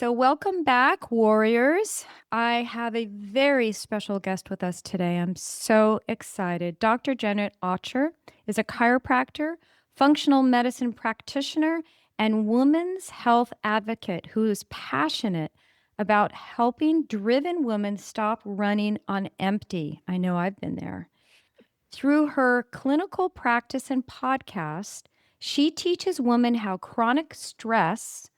So, welcome back, warriors. I have a very special guest with us today. I'm so excited. Dr. Jenette Auchter is a chiropractor, functional medicine practitioner, and women's health advocate who is passionate about helping driven women stop running on empty. I know I've been there. Through her clinical practice and podcast, she teaches women how chronic stress,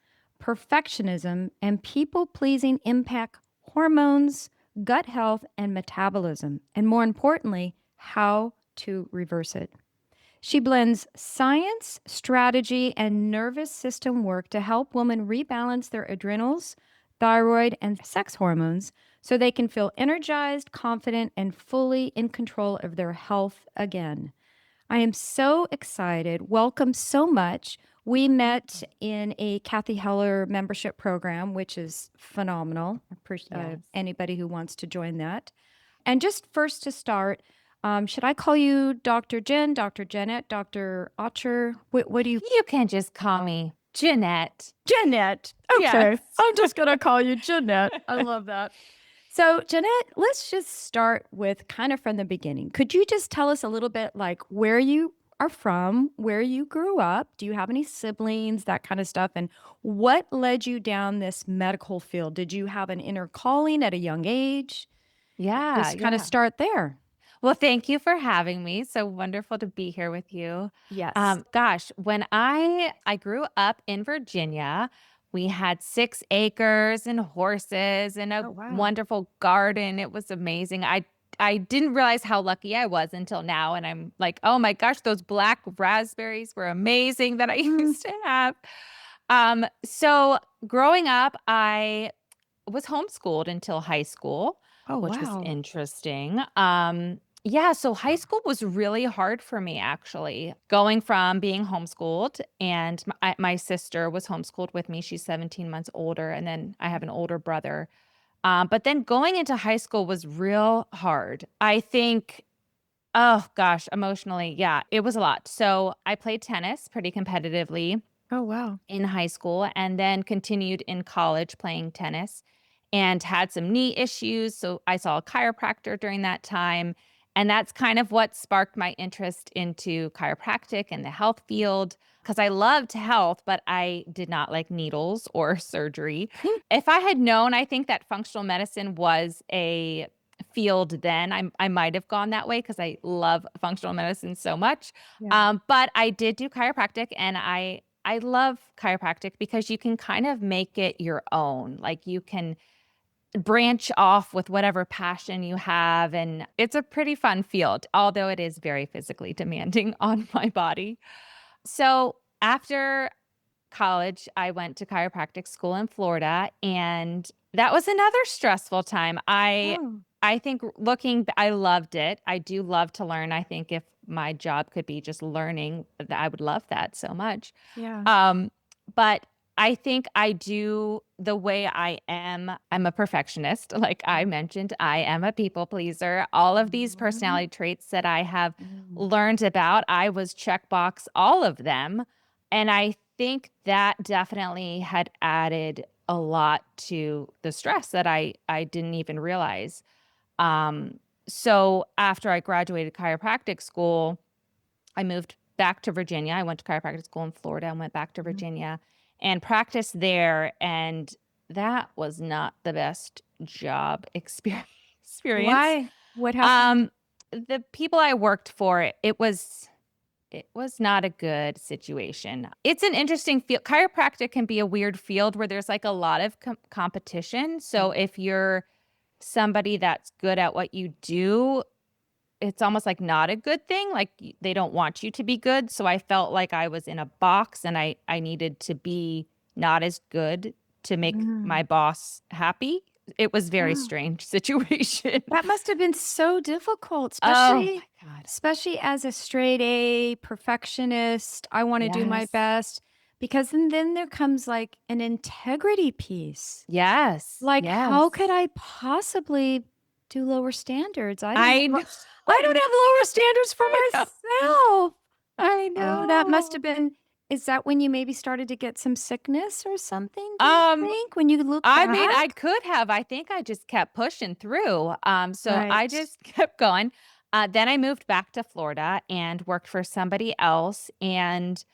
perfectionism, and people pleasing impact hormones, gut health, and metabolism, and more importantly, how to reverse it. She blends science, strategy, and nervous system work to help women rebalance their adrenals, thyroid, and sex hormones so they can feel energized, confident, and fully in control of their health again. I am so excited. Welcome so much. We met in a Kathy Heller membership program, which is phenomenal. Yes. Anybody who wants to join that. And just first to start, should I call you Dr. Jen, Dr. Jenette, Dr. Aucher? What do you? You can just call me Jenette. Jenette. Okay. Yes. I'm just going to call you Jenette. I love that. So, Jenette, let's just start with kind of from the beginning. Could you just tell us a little bit like where you are from, where you grew up? Do you have any siblings, that kind of stuff? And what led you down this medical field? Did you have an inner calling at a young age? Just kind of start there. Well, thank you for having me. So wonderful to be here with you. Yes. Gosh, when I grew up in Virginia, we had 6 acres and horses and a Oh, wow. wonderful garden. It was amazing. I didn't realize how lucky I was until now. And I'm like, oh my gosh, those black raspberries were amazing that I used to have. So growing up, I was homeschooled until high school, Oh, which was wow. interesting. Yeah, so high school was really hard for me actually. Going from being homeschooled and my sister was homeschooled with me. She's 17 months older, and then I have an older brother. But then going into high school was real hard. I think, oh gosh, emotionally, yeah, it was a lot. So I played tennis pretty competitively Oh, wow. in high school and then continued in college playing tennis and had some knee issues. So I saw a chiropractor during that time. And that's kind of what sparked my interest into chiropractic and the health field because I loved health, but I did not like needles or surgery. If I had known, I think that functional medicine was a field then, I might have gone that way because I love functional medicine so much. Yeah. But I did do chiropractic and I love chiropractic because you can kind of make it your own. Like you can branch off with whatever passion you have. And it's a pretty fun field, although it is very physically demanding on my body. So after college, I went to chiropractic school in Florida, and that was another stressful time. Oh, I think I loved it. I do love to learn. I think if my job could be just learning, I would love that so much. yeah. But I think I do the way I am. I'm a perfectionist. Like I mentioned, I am a people pleaser. All of these personality traits that I have learned about, I was checkbox all of them. And I think that definitely had added a lot to the stress that I didn't even realize. So after I graduated chiropractic school, I moved back to Virginia. I went to chiropractic school in Florida and went back to Virginia and practiced there. And that was not the best job experience. Why? What happened? The people I worked for, it was not a good situation. It's an interesting field. Chiropractic can be a weird field where there's like a lot of competition. So if you're somebody that's good at what you do, it's almost like not a good thing. Like they don't want you to be good. So I felt like I was in a box and I needed to be not as good to make my boss happy. It was very Wow. strange situation. That must have been so difficult, Oh especially my God. especially as a straight A perfectionist. I want to do my Yes. best because then there comes like an integrity piece. Yes. Like, how Yes. could I possibly do lower standards? I know. I don't have lower standards for I know. myself. I Oh, that must know. have been Is that when you maybe started to get some sickness or something, do you Um, think, when you look I mean, I back? could have. I think I just kept pushing through. So I Right. just kept going. Then I moved back to Florida and worked for somebody else. And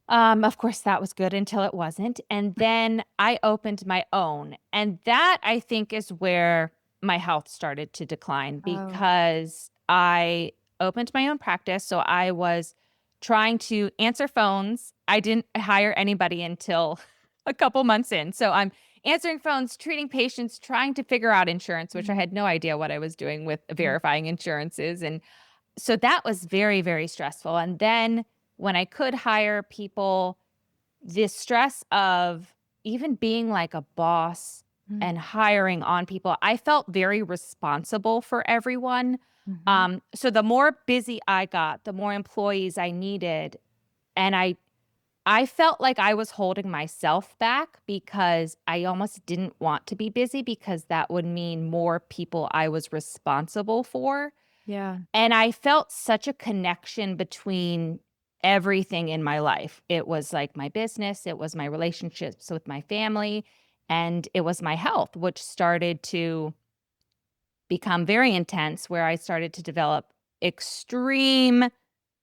of course, that was good until it wasn't. And then I opened my own. And that I think is where my health started to decline Oh. because I opened my own practice. So I was trying to answer phones. I didn't hire anybody until a couple months in. So I'm answering phones, treating patients, trying to figure out insurance, which I Mm, had no idea what I was doing with mm, verifying insurances. And so that was very, very stressful. And then when I could hire people, the stress of even being like a boss mm, and hiring on people, I felt very responsible for everyone. mhm. So the more busy I got, the more employees I needed. And I felt like I was holding myself back because I almost didn't want to be busy because that would mean more people I was responsible for. Yeah. And I felt such a connection between everything in my life. It was like my business, it was my relationships with my family, and it was my health, which started to become very intense, where I started to develop extreme.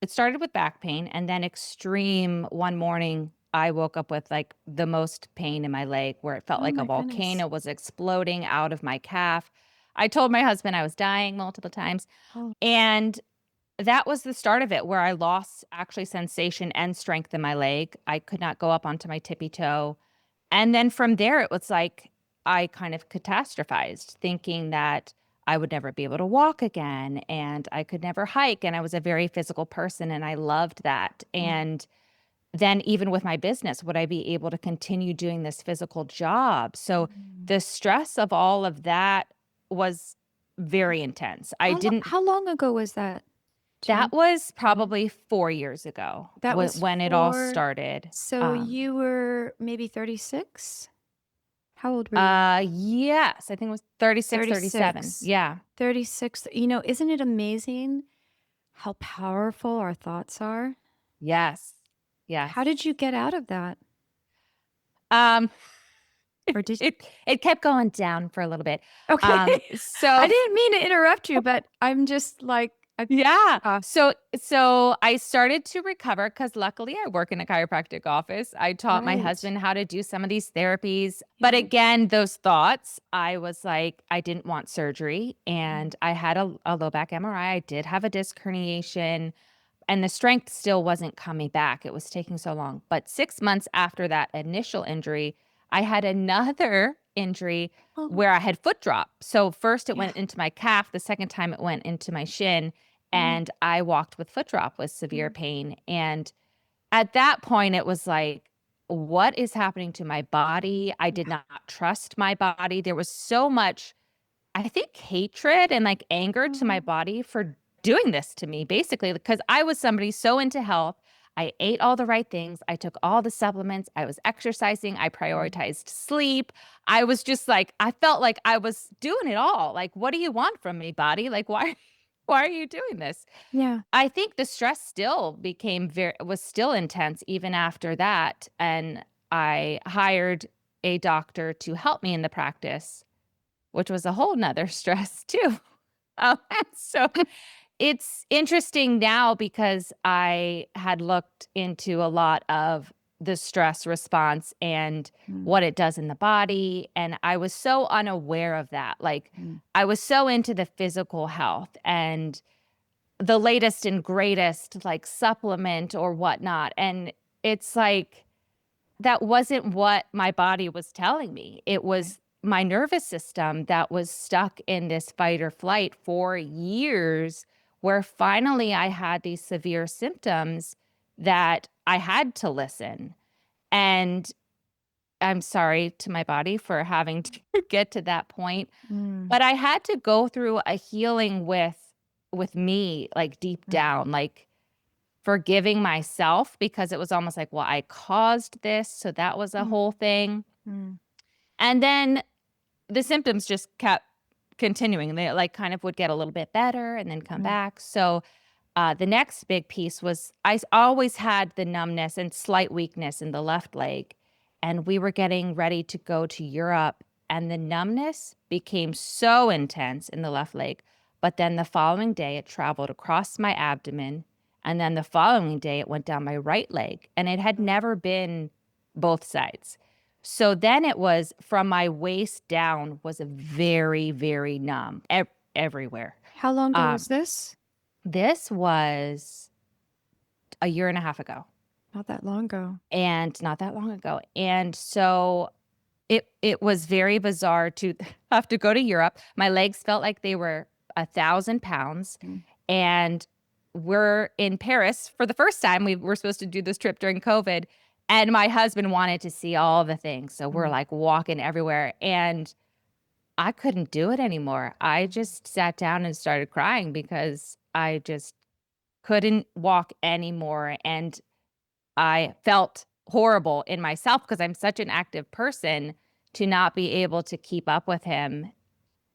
It started with back pain and then extreme. One morning, I woke up with like the most pain in my leg where it felt Oh like a my goodness. volcano was exploding out of my calf. I told my husband I was dying multiple times. Oh. And that was the start of it, where I lost actually sensation and strength in my leg. I could not go up onto my tippy toe. And then from there, it was like I kind of catastrophized, thinking that I would never be able to walk again and I could never hike. And I was a very physical person and I loved that. Mm, And then, even with my business, would I be able to continue doing this physical job? So, mm. the stress of all of that was very intense. I didn't. How long ago was that? Do you That know? was probably 4 years ago That was when it all for started. so you were maybe 36? How old were you? Yes, I think it was 36, 37. 36. Yeah. 36. Isn't it amazing how powerful our thoughts are? Yes. How Yes. did you get out of that? Um, Or did it kept going down for a little bit. Okay. I So didn't mean to interrupt you, but I'm just like, yeah. uh, So I started to recover because luckily I work in a chiropractic office. I taught my right. husband how to do some of these therapies. But Yeah. again, those thoughts, I was like, I didn't want surgery Mm, and I had a low back MRI. I did have a disc herniation and the strength still wasn't coming back. It was taking so long. But 6 months after that initial injury, I had another injury oh, where I had foot drop. So first it yeah. went into my calf, the second time it went into my shin, Mm, and I walked with foot drop with severe mm, pain. And at that point, it was like, what is happening to my body? I did yeah. not trust my body. There was so much, I think, hatred and like anger to my Oh, body for doing this to me, basically, because I was somebody so into health. I ate all the right things. I took all the supplements. I was exercising. I mm, prioritized sleep. I was just like, I felt like I was doing it all. Like, what do you want from me, body? Like, why, why are you doing this? yeah. I think the stress still was still intense even after that. And I hired a doctor to help me in the practice, which was a whole nother stress too. Um, so it's interesting now because I had looked into a lot of the stress response and Mm, what it does in the body. And I was so unaware of that. Like, mm, I was so into the physical health and the latest and greatest, like supplement or whatnot. And it's like, that wasn't what my body was telling me. It right. was my nervous system that was stuck in this fight or flight for years, where finally I had these severe symptoms that I had to listen. And I'm sorry to my body for having to get to that point, Mm, but I had to go through a healing with me, like deep mm, down, like forgiving myself, because it was almost like, well, I caused this, so that was a mm, whole thing. mm, And then the symptoms just kept continuing. They like kind of would get a little bit better and then come mm, back. So The next big piece was always had the numbness and slight weakness in the left leg. And we were getting ready to go to Europe, and the numbness became so intense in the left leg. But then the following day, it traveled across my abdomen. And then the following day, it went down my right leg. And it had never been both sides. So then it was from my waist down was a very, very numb everywhere. How long ago was Um, this? this was a year and a half ago, Not that long ago. and not that long ago. And so it was very bizarre to have to go to Europe. My legs felt like they were 1,000 pounds. Mm. And we're in Paris for the first time. We were supposed to do this trip during COVID. And my husband wanted to see all the things. So we're like walking everywhere. And I couldn't do it anymore. I just sat down and started crying because I just couldn't walk anymore. And I felt horrible in myself because I'm such an active person. To not be able to keep up with him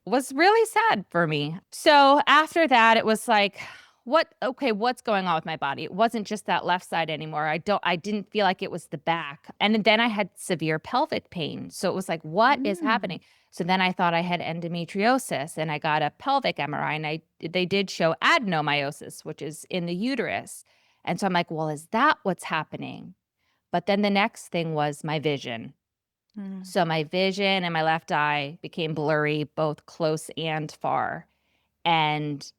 was really sad for me. So after that, it was like, what's going on with my body? It wasn't just that left side anymore. I didn't feel like it was the back. And then I had severe pelvic pain. So it was like, what is happening? So then I thought I had endometriosis, and I got a pelvic MRI, and they did show adenomyosis, which is in the uterus. And so I'm like, well, is that what's happening? But then the next thing was my vision. Mm. So my vision and my left eye became blurry, both close and far. And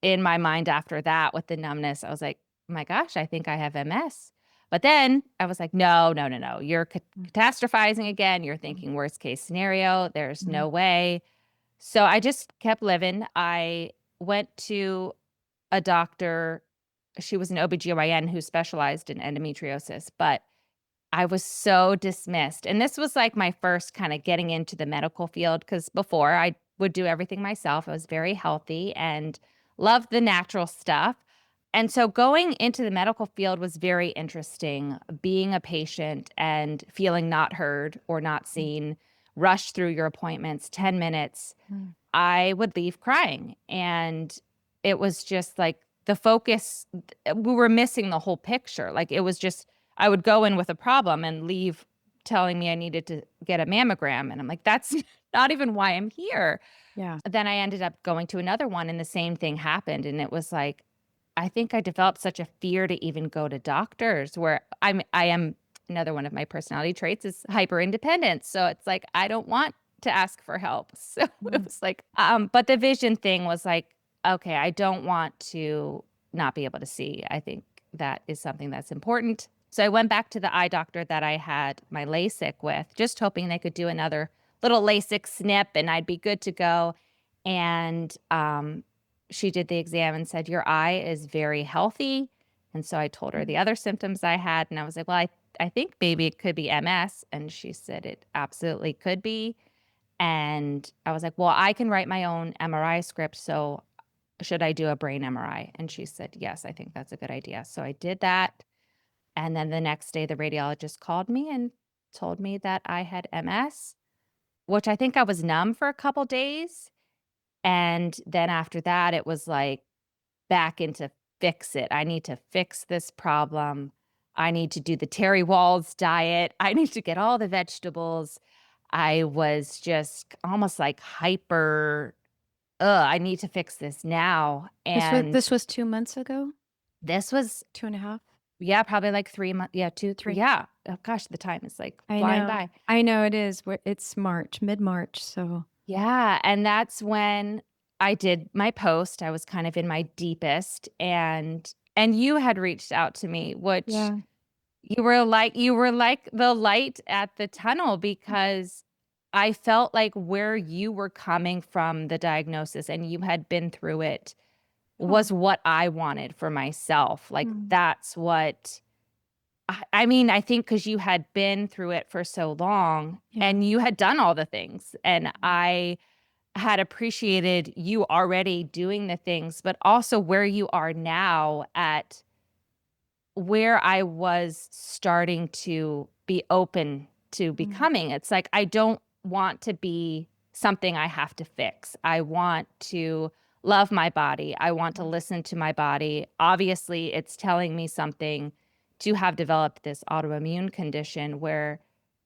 in my mind after that, with the numbness, I was like, oh my gosh, I think I have MS. But then I was like, no, no, no, no. You're catastrophizing again. You're thinking worst case scenario. There's no way. So I just kept living. I went to a doctor. She was an OBGYN who specialized in endometriosis, but I was so dismissed. And this was like my first kind of getting into the medical field, because before I would do everything myself. I was very healthy and loved the natural stuff. And so going into the medical field was very interesting, being a patient and feeling not heard or not seen, rush through your appointments, 10 minutes. I would leave crying. And it was just like the focus, we were missing the whole picture. Like it was just, I would go in with a problem and leave telling me I needed to get a mammogram. And I'm like, that's not even why I'm here. Yeah. Then I ended up going to another one, and the same thing happened. And it was like, I think I developed such a fear to even go to doctors, where I am another one of my personality traits is hyper independence. So it's like, I don't want to ask for help. So it was like, but the vision thing was like, okay, I don't want to not be able to see. I think that is something that's important. So I went back to the eye doctor that I had my LASIK with, just hoping they could do another little LASIK snip and I'd be good to go. And she did the exam and said, your eye is very healthy. And so I told her the other symptoms I had. And I was like, well, I think maybe it could be MS. And she said it absolutely could be. And I was like, well, I can write my own MRI script. So should I do a brain MRI? And she said, yes, I think that's a good idea. So I did that. And then the next day, the radiologist called me and told me that I had MS, which I think I was numb for a couple days. And then after that, it was like back into fix it. I need to fix this problem. I need to do the Terry Wall's diet. I need to get all the vegetables. I was just almost like hyper, I need to fix this now. And This was 2 months ago? this was, 2.5? yeah, probably like 3 months. Yeah, 2, 3. 3. Yeah. Oh gosh, the time is like I flying know. by. I know it is. It's March, mid-March, so Yeah. And that's when I did my post. I was kind of in my deepest, and you had reached out to me, which yeah. you were like the light at the tunnel, because I felt like where you were coming from, the diagnosis, and you had been through it, Oh. was what I wanted for myself. Like Mm. that's what I mean, I think because you had been through it for so long Yeah. and you had done all the things, and I had appreciated you already doing the things, but also where you are now at where I was starting to be open to becoming. It's like, I don't want to be something I have to fix. I want to love my body. I want to listen to my body. Obviously, it's telling me something to have developed this autoimmune condition where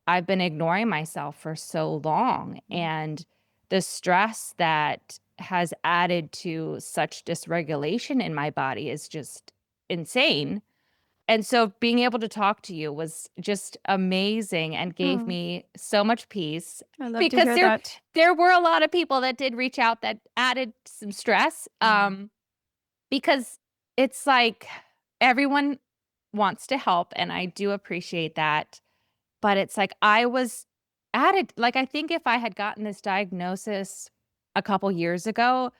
I've been ignoring myself for so long. And the stress that has added to such dysregulation in my body is just insane. And so being able to talk to you was just amazing and gave Oh, me so much peace I love to because hear that. there were a lot of people that did reach out that added some stress, Mm. because it's like everyone wants to help, and I do appreciate that, but it's like I was added like, I think if I had gotten this diagnosis a couple years ago,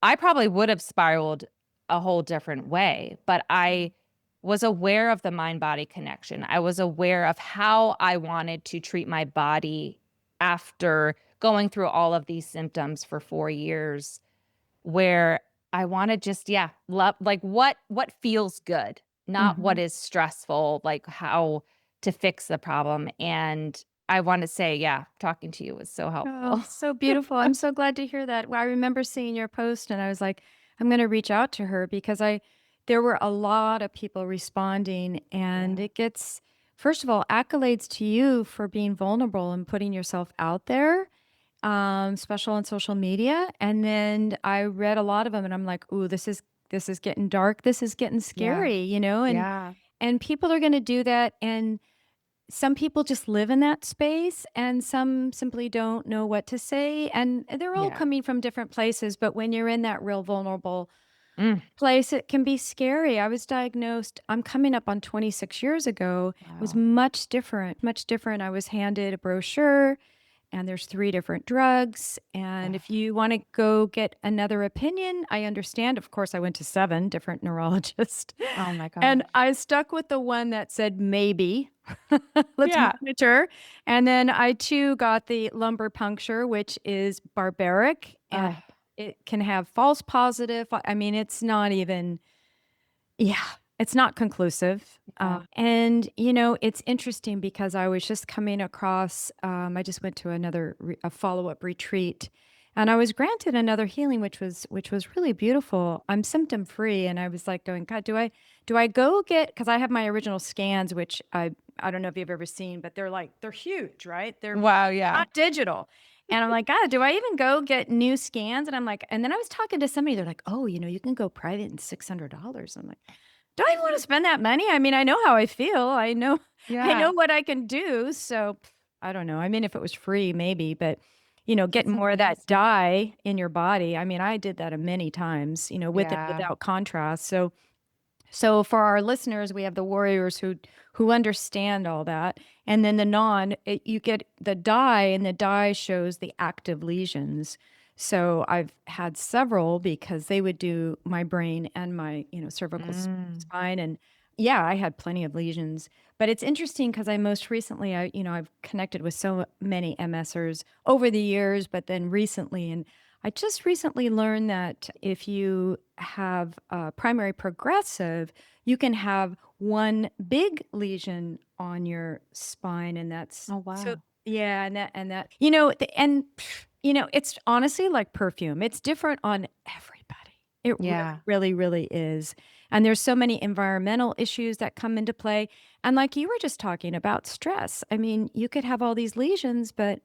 I probably would have spiraled a whole different way, but I was aware of the mind-body connection. I was aware of how I wanted to treat my body after going through all of these symptoms for 4 years, where I wanna just, yeah, love like, what feels good, not what Mhm. is stressful, like, how to fix the problem, and I wanna say, yeah, talking to you was so Oh, helpful. so beautiful. I'm so glad to hear that. Well, I remember seeing your post and I was like, I'm going to reach out to her because there were a lot of people responding and Yeah. it gets, first of all, accolades to you for being vulnerable and putting yourself out there, special on social media. And then I read a lot of them and I'm like, ooh, this is getting dark. This is getting Yeah. scary, you know, Yeah. and people are going to do that. And some people just live in that space and some simply don't know what to say, and they're all Yeah. coming from different places, but when you're in that real vulnerable Mm. place, it can be scary. I was diagnosed, I'm coming up on 26 years ago. It was Wow. much different, much different. I was handed a brochure and there's 3 different drugs, and if Ugh. you wanna go get another opinion, I understand. Of course, I went to 7 different neurologists, Oh my and gosh. I stuck with the one that said, "Maybe, let's Yeah. monitor," and then I too got the lumbar puncture, which is barbaric, and Ugh. it can have false positive, I mean, it's not even, yeah, it's not conclusive. Yeah. And you know, it's interesting because I was just coming across. I just went to a follow up retreat, and I was granted another healing, which was really beautiful. I'm symptom free, and I was like going, God, do I go get? Because I have my original scans, which I don't know if you've ever seen, but they're huge, right? They're Wow, yeah. not digital. And I'm like, God, do I even go get new scans? And I'm like, and then I was talking to somebody, they're like, oh, you know, you can go private in $600. I'm like, do I even wanna spend that money? I mean, I know how I feel. I know Yeah. what I can do, so I don't know. I mean, if it was free, maybe, but, you know, getting That's more of that amazing. dye in your body, I mean, I did that a many times, you know, with and Yeah. without contrast. So for our listeners, we have the warriors who understand all that, and then the you get the dye, and the dye shows the active lesions. So I've had several because they would do my brain and my, you know, cervical Mm. spine, and yeah, I had plenty of lesions. But it's interesting because I most recently, you know, I've connected with so many MSers over the years, but then recently, and I just recently learned that if you have primary progressive, you can have one big lesion on your spine, and that's Oh, so, wow. yeah, you know, you know, it's honestly like perfume. It's different on everybody. It really, Yeah. really, really is. And there's so many environmental issues that come into play. And like you were just talking about stress. I mean, you could have all these lesions, but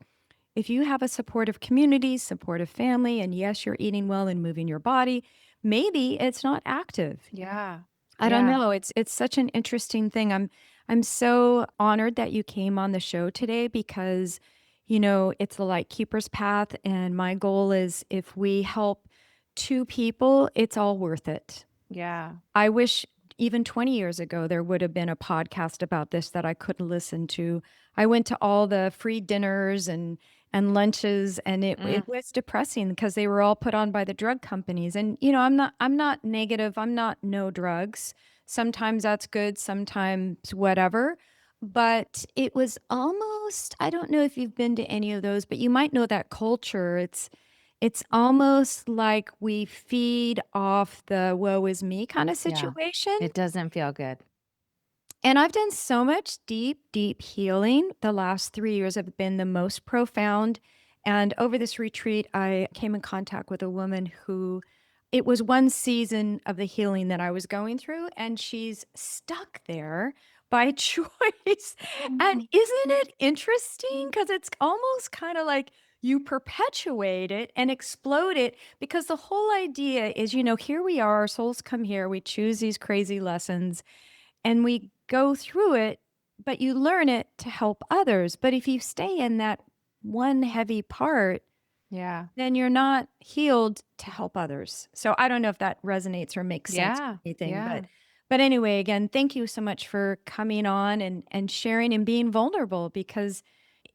if you have a supportive community, supportive family, and yes, you're eating well and moving your body, maybe it's not active. Yeah. I don't Yeah. know. It's such an interesting thing. I'm so honored that you came on the show today because, you know, it's the light keeper's path, and my goal is if we help 2 people, it's all worth it. Yeah. I wish even 20 years ago there would have been a podcast about this that I could listen to. I went to all the free dinners and lunches, and Mm. it was depressing because they were all put on by the drug companies. And you know, I'm not negative. I'm not no drugs. Sometimes that's good, sometimes whatever. But it was almost, I don't know if you've been to any of those, but you might know that culture. It's almost like we feed off the woe is me kind of Yeah. situation. It doesn't feel good. And I've done so much deep, deep healing. The last 3 years have been the most profound. And over this retreat, I came in contact with a woman who it was one season of the healing that I was going through, and she's stuck there by choice. And Mhm. isn't it interesting? Because it's almost kind of like you perpetuate it and explode it because the whole idea is, here we are, our souls come here, we choose these crazy lessons and we go through it, but you learn it to help others. But if you stay in that one heavy part, Yeah. then you're not healed to help others. So I don't know if that resonates or makes sense Yeah. or anything, Yeah. but anyway, again, thank you so much for coming on and sharing and being vulnerable because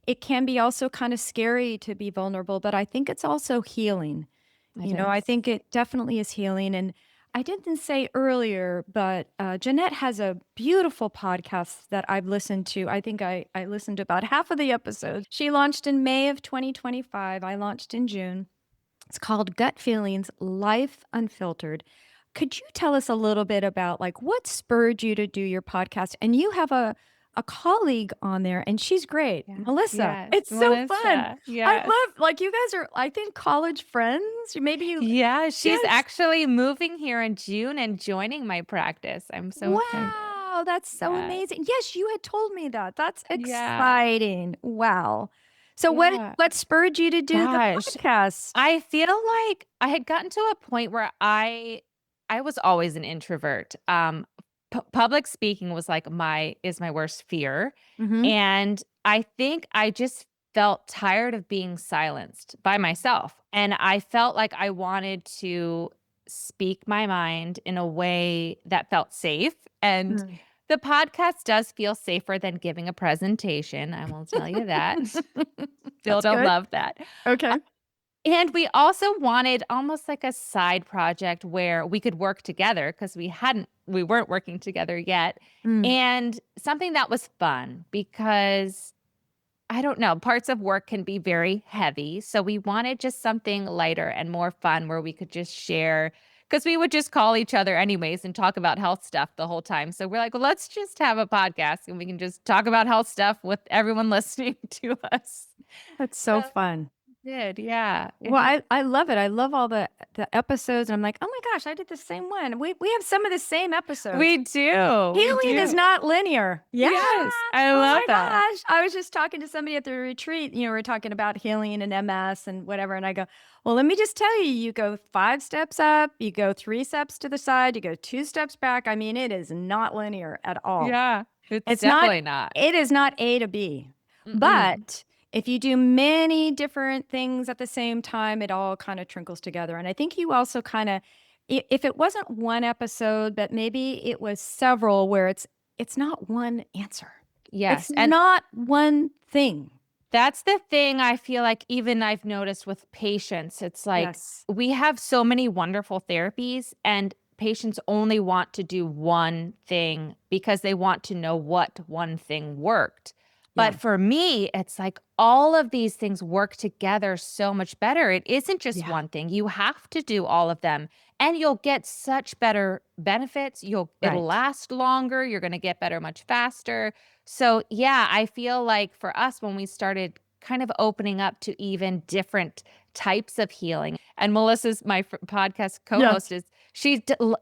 it can be also kind of scary to be vulnerable, but I think it's also healing. It I is. think it definitely is healing. And I didn't say earlier, but Jeanette has a beautiful podcast that I've listened to. I think I listened to about half of the episodes. She launched in May of 2025. I launched in June. It's called Gut Feelings Life Unfiltered. Could you tell us a little bit about like what spurred you to do your podcast? And you have a colleague on there and she's great, Yeah. Melissa. Yes. It's so fun. Melissa. I Yes. love like you guys are I think college friends. Maybe you Yeah, she's yes. actually moving here in June and joining my practice. I'm so excited. Wow, that's so Yeah. amazing. Yes, you had told me that. That's Yeah. exciting. Wow. So Yeah. what spurred you to do the Gosh, podcast? I feel like I had gotten to a point where I was always an introvert. Public speaking was like my worst fear, Mhm. and I think I just felt tired of being silenced by myself, and I felt like I wanted to speak my mind in a way that felt safe, and Mm. the podcast does feel safer than giving a presentation, I will tell you that. Still That's don't good. love that. Okay. And we also wanted almost like a side project where we could work together because we weren't working together yet. Mm. And something that was fun because I don't know, parts of work can be very heavy. So we wanted just something lighter and more fun where we could just share because we would just call each other anyways and talk about health stuff the whole time. So we're like, well, let's just have a podcast and we can just talk about health stuff with everyone listening to us. That's so So fun. we did, yeah. Well, I love it. I love all the episodes, and I'm like, "Oh my gosh, I did the same one." We have some of the same episodes. We do, we Healing is do. not linear. Yeah. Yes, I Oh love my that. gosh. I was just talking to somebody at the retreat, we were talking about healing and MS and whatever, and I go, "Well, let me just tell you, you go 5 steps up, you go 3 steps to the side, you go 2 steps back." I mean, it is not linear at all. Yeah, it's It's not definitely not. it is not A to B. Mm-mm. But if you do many different things at the same time, it all kind of trickles together. And I think you also kind of if it wasn't one episode, but maybe it was several where it's not one answer. It's Yes, and not one thing. that's the thing I feel like even I've noticed with patients, it's like Yes. we have so many wonderful therapies and patients only want to do one thing because they want to know what one thing worked. Yeah. But for me, it's like all of these things work together so much better. It isn't just Yeah. one thing. You have to do all of them and you'll get such better benefits. It'll Right. last longer. You're going to get better much faster. So, yeah, I feel like for us, when we started kind of opening up to even different types of healing, and Melissa's my podcast Yeah. co-host is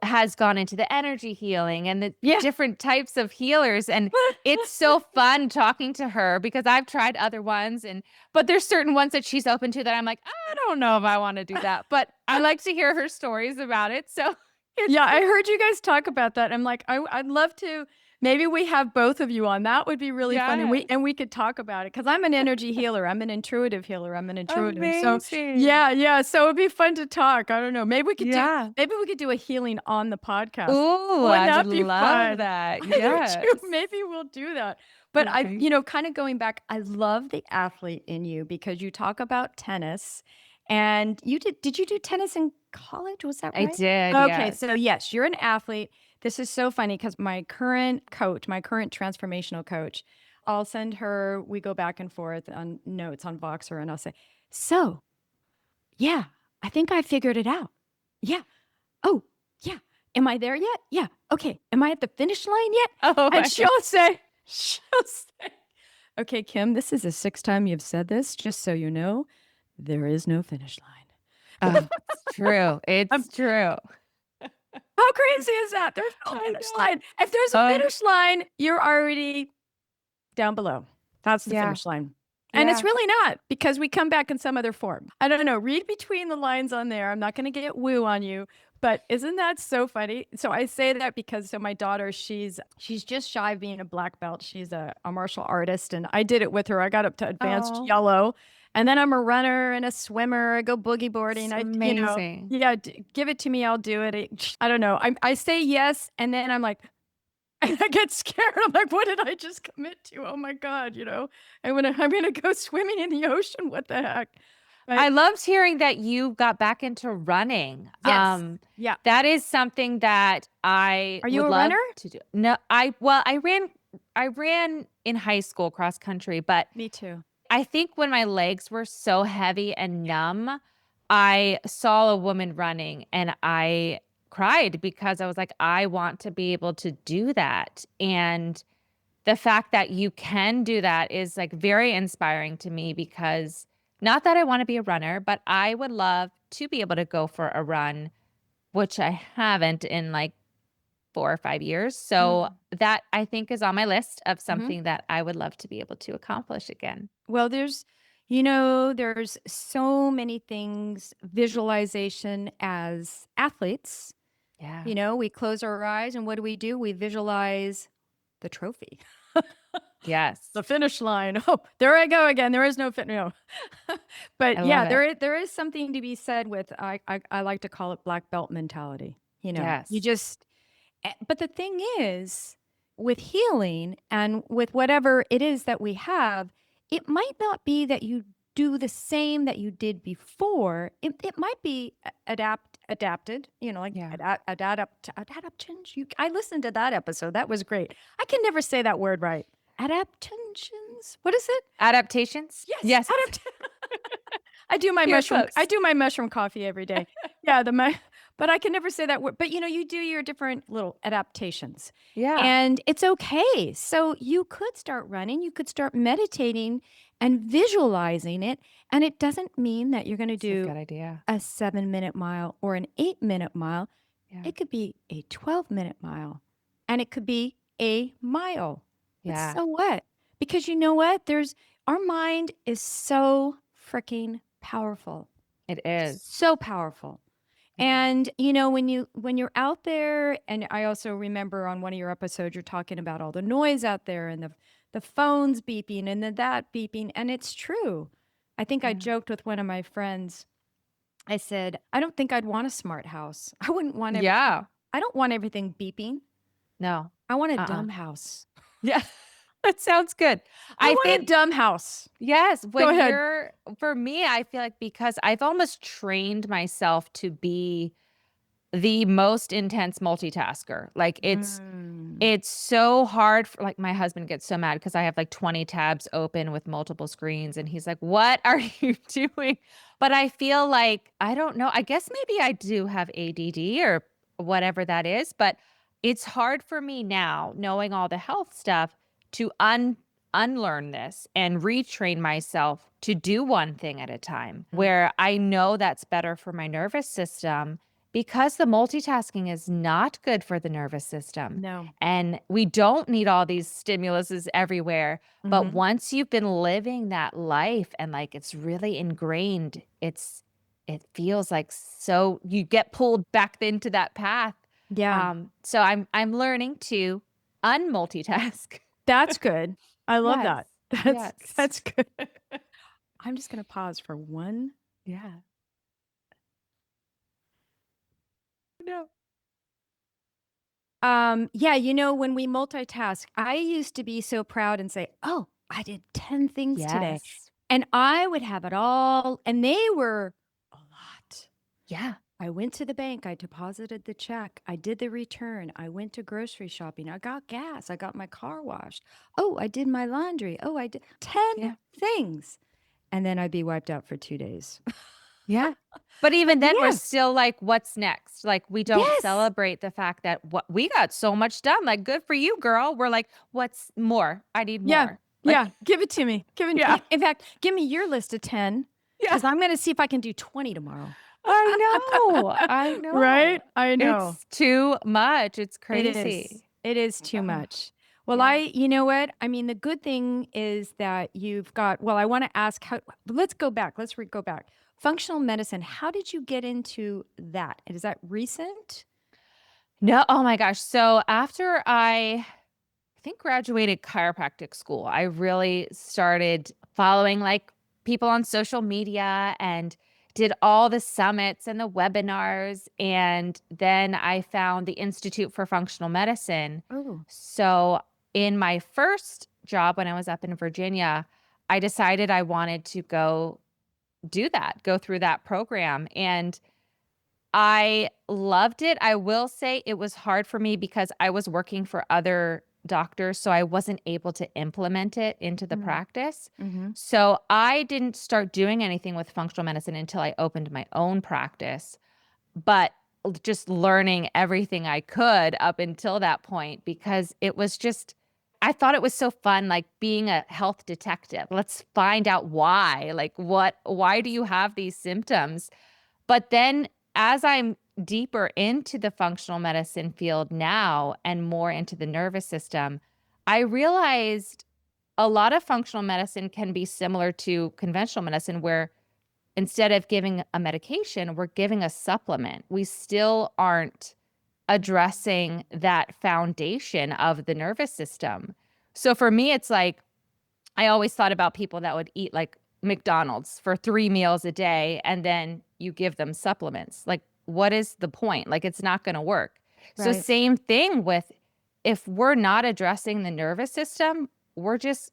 has gone into the energy healing and the Yeah. different types of healers, and it's so fun talking to her because I've tried other ones, but there's certain ones that she's open to that I'm like, I don't know if I want to do that, but I like to hear her stories about it. So it's Yeah, I heard you guys talk about that. I'm like, I'd love to. Maybe we have both of you on. That would be really fun, and yes, we could talk about it because I'm an energy healer. I'm an intuitive healer. I'm an intuitive. So amazing. yeah, yeah. So it'd be fun to talk. I don't know. Yeah. Maybe we could do a healing on the podcast. Ooh, Wouldn't I would that be love fun? that. I do too. Yes. Maybe we'll do that. But Okay. kind of going back, I love the athlete in you because you talk about tennis, and did you do tennis in college? Was that I right? did, Okay, yes. so yes, you're an athlete. This is so funny because my current coach, my current transformational coach, I'll send her, we go back and forth on notes on Voxer, and I'll say, "So, yeah, I think I figured it out. Yeah. Oh, yeah. Am I there yet? Yeah. Okay. Am I at the finish line yet?" Oh And my god. she'll say, "Okay, Kim, this is the sixth time you've said this. Just so you know, there is no finish line." It's true. Um, It's true. how crazy is that? There's no I finish know. line. If there's a Oh, finish line, you're already down below. That's the yeah. finish line. And it's Yeah. really not because we come back in some other form. I don't know. Read between the lines on there. I'm not going to get woo on you, but isn't that so funny? So I say that because my daughter, she's just shy of being a black belt. She's a martial artist, and I did it with her. I got up to advanced Oh, yellow, and then I'm a runner and a swimmer. I go boogie boarding. it's I, amazing. yeah, give it to me. I'll do it. I don't know. I say yes, and then I'm like, I get scared. I'm like, what did I just commit to? Oh my God, I'm gonna go swimming in the ocean. What the heck? But I loved hearing that you got back into running. yes. Yeah. That is something that I Are you would a love runner? to do. No, I ran in high school cross country, but Me too. I think when my legs were so heavy and numb, I saw a woman running and I cried because I was like, I want to be able to do that. And the fact that you can do that is like very inspiring to me because not that I want to be a runner, but I would love to be able to go for a run, which I haven't in like 4 or 5 years. So Mm. that I think is on my list of Mhm. something that I would love to be able to accomplish again. Well, there's so many things, visualization as athletes. Yeah. We close our eyes and what do? We visualize the trophy. Yes. The finish line. Oh, there I go again. There is no fit. No. But I yeah, love it. there is something to be said with I like to call it black belt mentality. You Yes. just but the thing is with healing and with whatever it is that we have, it might not be that you do the same that you did before. It might be adapted, like Yeah. adaptations. I listened to that episode. That was great. I can never say that word right. Adaptations. What is it? Adaptations? Yes, Yes. You're I close. do my mushroom coffee every day. Yeah, but I can never say that word. But you do your different little adaptations. Yeah. And it's okay. So you could start running, you could start meditating and visualizing it. And it doesn't mean that you're going to It's a do good idea. a 7-minute mile or an 8-minute mile. Yeah. It could be a 12-minute mile and it could be a mile. But Yeah. so what? Because you know what? Our mind is so freaking powerful. It is. So powerful. It is. And when you're out there, and I also remember on one of your episodes you're talking about all the noise out there and the phones beeping and that beeping, and it's true. I think I Yeah. joked with one of my friends. I said, I don't think I'd want a smart house. I wouldn't want Yeah. I don't want everything beeping. No. I want a Uh-uh. dumb house. Yeah. That sounds good. I I want a think dumb house. yes, Go when ahead. for me, I feel like because I've almost trained myself to be the most intense multitasker. Like Mm. it's so hard for like my husband gets so mad because I have like 20 tabs open with multiple screens and he's like, "What are you doing?" But I feel like I don't know. I guess maybe I do have ADD or whatever that is, but it's hard for me now knowing all the health stuff to unlearn this and retrain myself to do one thing at a time Mm. where I know that's better for my nervous system because the multitasking is not good for the nervous system. No. And we don't need all these stimuluses everywhere. But Mhm. once you've been living that life and like it's really ingrained, it feels like so you get pulled back into that path. Yeah. So I'm learning to unmultitask. That's good. I love Yes. that. Yes. That's good. I'm just gonna pause for one. Yeah. No. Yeah, when we multitask, I used to be so proud and say, "Oh, I did 10 things today." Yes. And I would have it all, and they were a lot. Yeah. I went to the bank, I deposited the check, I did the return, I went to grocery shopping, I got gas, I got my car washed. Oh, I did my laundry. Oh, I did 10 Yeah. things. And then I'd be wiped out for 2 days. Yeah. But even then, we're Yes. still like, what's next? Like, we don't Yes. celebrate the fact that what we got so much done. Like, good for you, girl. We're like, what's more? I need Yeah. more. Yeah. Like, Give it to me. yeah. In fact, give me your list of 10 Yeah. because I'm going to see if I can do 20 tomorrow. I know. Right? I know. It's too much, it's It is. crazy. It is too Ugh, much. Well, yeah. you know what? I mean, the good thing is that you've got, well, I want to ask how, let's go back. Go back. Functional medicine, how did you get into that? And is that recent? No, oh my gosh, so after I think graduated chiropractic school, I really started following, like, people on social media and did all the summits and the webinars, and then I found the Institute for Functional Medicine. Oh, So, in my first job when I was up in Virginia, I decided I wanted to go through that program, and I loved it. I will say it was hard for me because I was working for other doctors, so I wasn't able to implement it into the mm, practice. hmm, So I didn't start doing anything with functional medicine until I opened my own practice, but just learning everything I could up until that point because it was just I thought it was so fun, like being a health detective. Let's find out why. Like why do you have these symptoms? But then as I'm deeper into the functional medicine field now and more into the nervous system, I realized a lot of functional medicine can be similar to conventional medicine, where instead of giving a medication, we're giving a supplement. We still aren't addressing that foundation of the nervous system. So for me, it's like I always thought about people that would eat like McDonald's for 3 meals a day and then you give them supplements. Like, what is the point? Like, it's not gonna work. So right. same thing with if we're not addressing the nervous system, we're just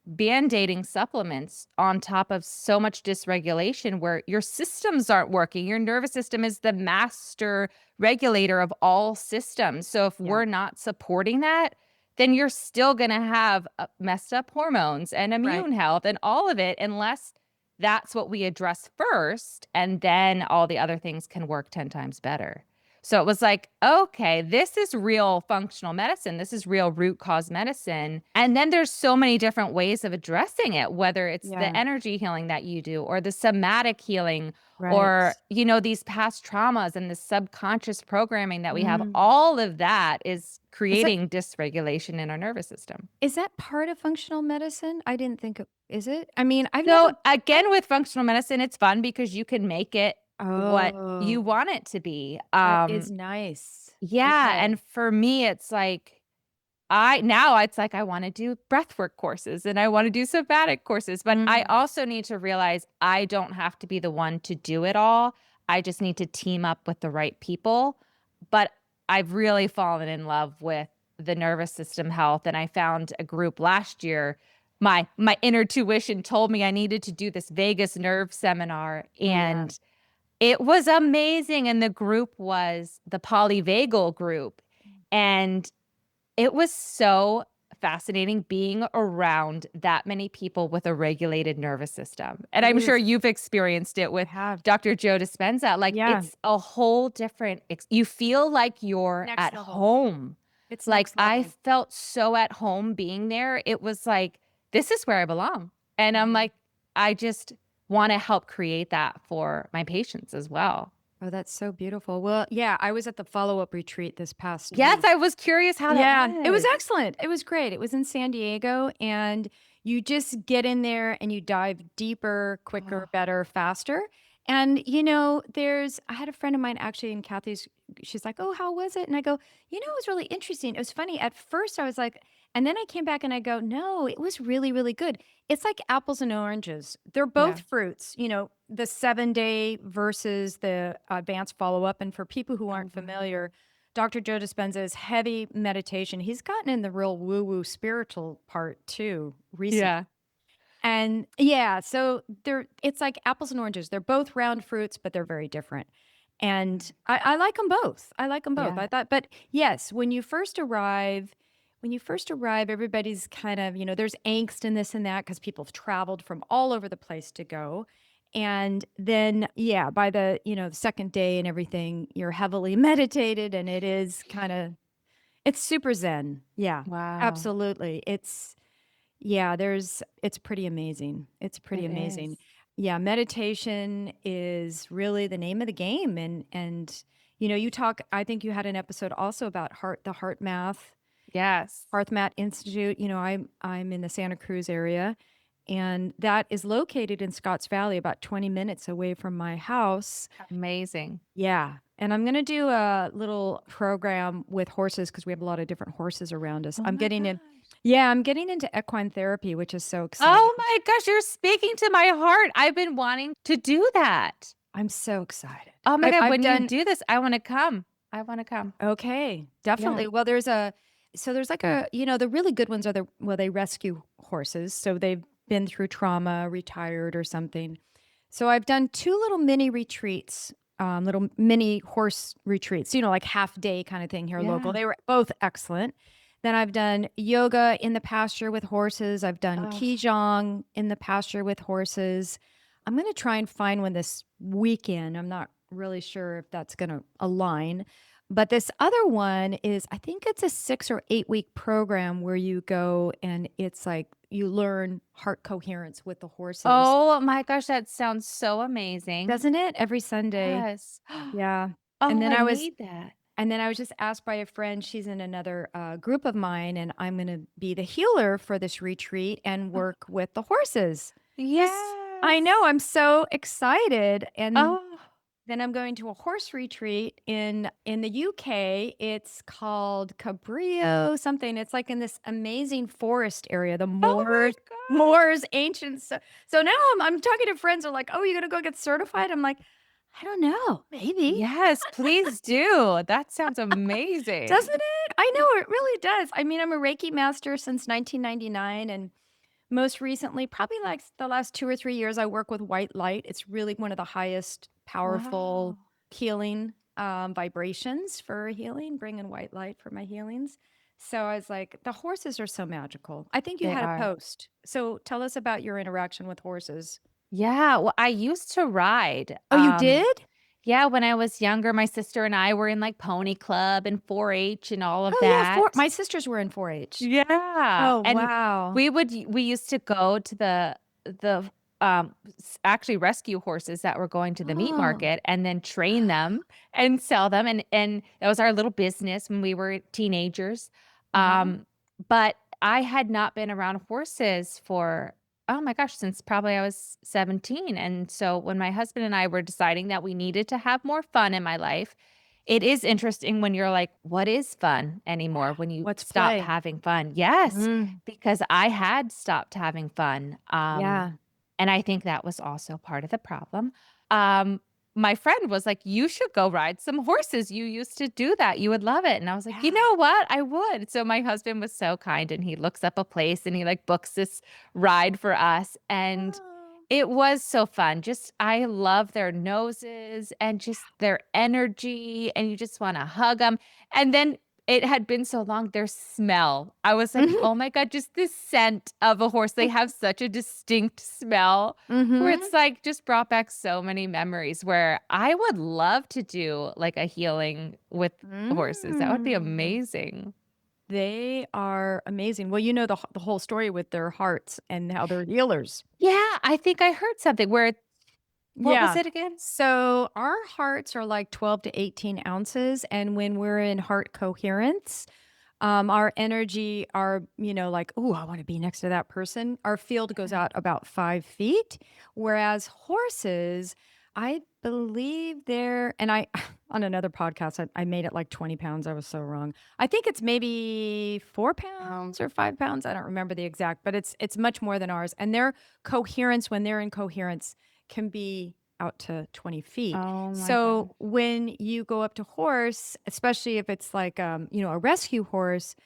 band-aiding supplements on top of so much dysregulation where your systems aren't working. Your nervous system is the master regulator of all systems. So if Yeah, we're not supporting that, then you're still going to have messed up hormones and right. immune health and all of it unless that's what we address first and then all the other things can work 10 times better. So it was like, okay, this is real functional medicine. This is real root cause medicine. And then there's so many different ways of addressing it, whether it's the Yeah, energy healing that you do or the somatic healing right. or, these past traumas and the subconscious programming that we have. Mm. All of that is Is that creating dysregulation in our nervous system. is that part of functional medicine? I didn't think it is it? I mean, I've So never I again, with functional medicine, it's fun because you can make it what you Oh, want it to be. that is nice. Yeah. Okay. And for me, it's like, I wanna do breathwork courses and I wanna do somatic courses, but I Mm, also need to realize I don't have to be the one to do it all. I just need to team up with the right people. But I've really fallen in love with the nervous system health, and I found a group last year. My inner tuition told me I needed to do this vagus nerve seminar, yeah. and it was amazing, and the group was the polyvagal group, and it was so fascinating being around that many people with a regulated nervous system, and It I'm sure is. you've experienced it I with have. Dr. Joe Dispenza, like, Yeah. it's a whole different you feel like you're Next at level. home. It's Like, next I level. felt so at home being there, it was like, "This is where I belong," and I'm Mhm. like, I just wanna help create that for my patients as well. Oh, that's so beautiful. Well, yeah, I was at the follow-up retreat this past Yes, week. I was curious how that Yeah, it was was. excellent. It was great. It was in San Diego, and you just get in there and you dive deeper, quicker, Oh, better, faster. And, I had a friend of mine actually in Kathy's, she's like, "Oh, how was it?" And I go, "It was really interesting." It was funny. At first, I was like, and then I came back and I go, "No, it was really, really good." It's like apples and oranges. They're both yeah. fruits, the 7-day versus the advanced follow up. And for people who Oh, aren't wow. familiar, Dr. Joe Dispenza's heavy meditation. He's gotten in the real woo-woo spiritual part too recently. Yeah. And yeah, so it's like apples and oranges. They're both round fruits, but they're very different. And I like them both. I like them both. Yeah. I thought, but yes, when you first arrive, everybody's kind of, there's angst and this and that because people have traveled from all over the place to go. And then, yeah, by the second day and everything, you're heavily meditated and it's super zen. Yeah, Wow. absolutely. It's pretty amazing. It's pretty It amazing. is. Yeah, meditation is really the name of the game, and you talk I think you had an episode also about Yes. Hearth Math Institute. I'm in the Santa Cruz area, and that is located in Scotts Valley, about 20 minutes away from my house. Amazing. Yeah, and I'm gonna do a little program with horses because we have a lot of different horses around us. Oh I'm my getting in gosh. Yeah, I'm getting into equine therapy, which is so exciting. Oh my gosh, you're speaking to my heart. I've been wanting to do that. I'm so excited. Oh my I've god, I've when you done do this, I wanna come. I wanna come. Okay, Yeah. definitely. Well, there's like the really good ones are they rescue horses. So they've been through trauma, retired or something. So I've done two little mini retreats, little mini horse retreats, like half day kind of thing here local. Yeah. They were both excellent. Then I've done yoga in the pasture with horses. I've done Oh, Qigong in the pasture with horses. I'm going to try and find one this weekend. I'm not really sure if that's going to align. But this other one is, I think it's a 6 or 8 week program where you go and it's like you learn heart coherence with the horses. oh my gosh, that sounds so amazing. Doesn't it? Every Sunday. Yes. Yeah. And Oh, then I I was need that. and then I was just asked by a friend, she's in another group of mine, and I'm going to be the healer for this retreat and work with the horses. I know, Yes. I'm so excited. And Oh. then I'm going to a horse retreat in the UK. It's called Cabrillo something. It's like in this amazing forest area, the Oh my gosh. Moors ancient. So now I'm talking to friends who are like, "Oh, you're gonna go get certified?" I'm like, "I don't know, maybe." Yes, please do. That sounds Doesn't amazing. it? I know it really does. I mean, I'm a Reiki master since 1999, and most recently, probably like the last 2 or 3 years, I work with white light. It's really one of the highest powerful Wow. healing vibrations for healing, bringing white light for my healings. So I was like, the horses are so magical. I think you They had a are. post. So tell us about your interaction with horses. Yeah, well, I used to ride. Oh, you did? Yeah, when I was younger, my sister and I were in like pony club and 4-H and all of Oh, yeah. that. My sisters were in 4-H. Yeah, Oh, and wow. we used to go to the actually rescue horses that were going to the meat Oh, market and then train them and sell them, and that was our little business when we were teenagers. uh-huh. Um, but I had not been around horses for, oh my gosh, since probably I was 17, and so when my husband and I were deciding that we needed to have more fun in my life, it is interesting when you're like, "What is fun anymore?" When you What's stop play? having fun. Yes, Mm, because I had stopped having fun, yeah. and I think that was also part of the problem. Um, my friend was like, "You should go ride some horses. You used to do that. You would love it." And I was like, "You Yeah. know what? I would." So my husband was so kind and he looks up a place and he like books this ride for us. And Oh. it was so fun. Just I love their noses and just their energy, and you just wanna hug them. And then it had been so long, their smell. I was like, Mhm. "Oh my god, just the scent of a horse." They have such a distinct smell where Mhm. it's, like, just brought back so many memories where I would love to do, like, a healing with horses. That would be Mm. amazing. They are amazing. Well, you know the whole story with their hearts and how they're healers. Yeah, I think I heard something where what was Yeah. it again? So our hearts are like 12 to 18 ounces. And when we're in heart coherence, our energy, like, oh, I want to be next to that person. Our field goes out about 5 feet. Whereas horses, I believe and on another podcast, I made it like 20 pounds. I was so wrong. I think it's maybe 4 pounds or 5 pounds. I don't remember the exact, but it's much more than ours. And their coherence, when they're in coherence, can be out to 20 feet. Oh my gosh. So when you go up to horse, especially if it's like a rescue horse,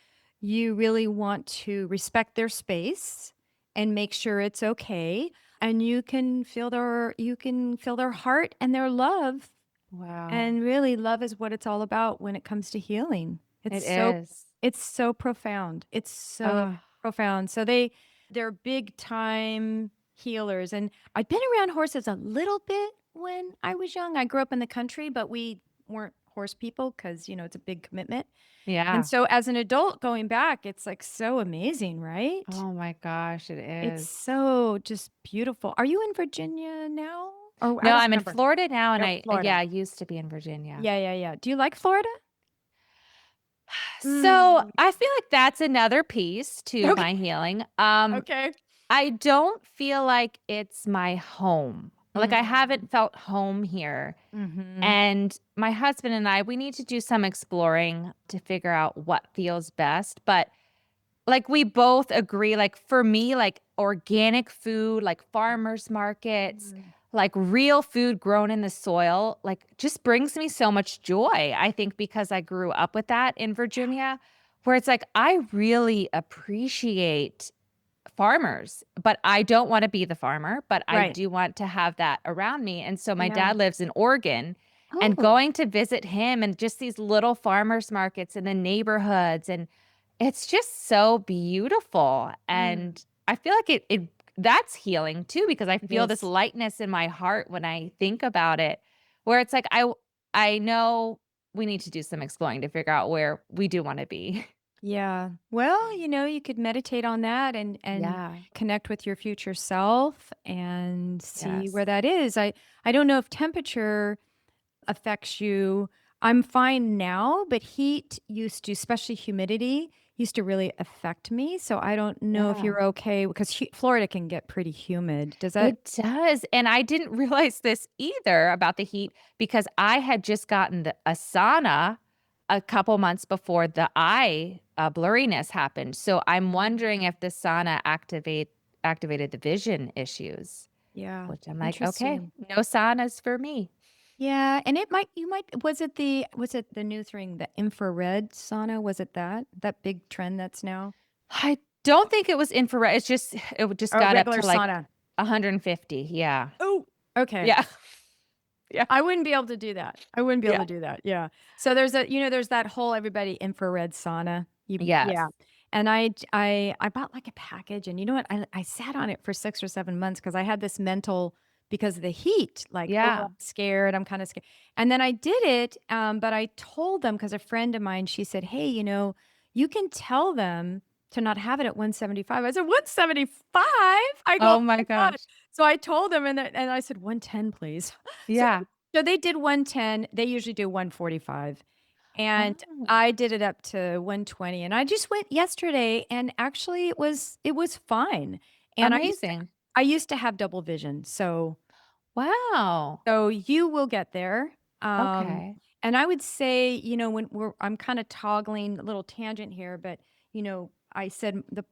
you really want to respect their space and make sure it's okay. And you can feel their heart and their love. Wow. And really love is what it's all about when it comes to healing. It's It so is. it's so profound. It's so Oh, profound. So they're big time healers. And I've been around horses a little bit when I was young. I grew up in the country, but we weren't course, people, because, it's a big commitment. And Yeah. so as an adult going back, it's, like, so amazing, right? Oh my gosh, it It's is. so just beautiful. Are you in Virginia now? Or I No, don't I'm in remember. Florida now, and You're Florida. yeah, I used to be in Virginia. Yeah, yeah, yeah. Do you like Florida? So, Mm. I feel like that's another piece to Okay, my healing. okay. I don't feel like it's my home. Like, I Mm. haven't felt home here. Mhm. And my husband and I, we need to do some exploring to figure out what feels best. But like, we both agree, like, for me, like, organic food, like, farmers markets, Mm. like, real food grown in the soil, like, just brings me so much joy, I think because I grew up with that in Virginia, where it's like, I really appreciate farmers, but I don't wanna be the farmer, but I Right. do want to have that around me, and so my Yeah. dad lives in Oregon, and Oh. going to visit him and just these little farmers markets in the neighborhoods, and it's just so beautiful, Mm. and I feel like it that's healing too because I It feel this is. lightness in my heart when I think about it, where it's like I know we need to do some exploring to figure out where we do wanna be. Yeah. Well, you could meditate on that and Yeah. connect with your future self and see Yes. where that is. I don't know if temperature affects you. I'm fine now, but heat used to, especially humidity, used to really affect me. So I don't know if Yeah. you're okay because Florida can get pretty humid. Does that? It does, and I didn't realize this either about the heat because I had just gotten a sauna a couple months before the eye, blurriness happened, so I'm wondering if the sauna activated the vision issues, Yeah. which I'm like, "Okay, Interesting. no saunas for me." Yeah, and you might was it the new thing, the infrared sauna? Was it that big trend that's now? I don't think it was infrared, it's just it just Oh, got up regular to, like, sauna. 150, yeah. Oh, okay. Yeah. Yeah. I wouldn't be able to do that. I wouldn't be able Yeah. to do that. Yeah. So there's that whole everybody infrared sauna. Yes. Yeah. And I bought like a package and you know what? I sat on it for 6 or 7 months because I had this mental because of the heat, like, oh, Yeah. I'm scared. I'm kind of scared. And then I did it, but I told them because a friend of mine, she said, "Hey, you can tell them to not have it at 175." I said, 175? I go, "Oh Oh my my God." gosh. So I told them and I said, 110, please. So Yeah. so they did 110, they usually do 145, and Oh, I did it up to 120, and I just went yesterday, and actually it was fine, and amazing. I used to have double vision, Wow. so you will get there, Okay. and I would say, when I'm kinda toggling a little tangent here, but, I said the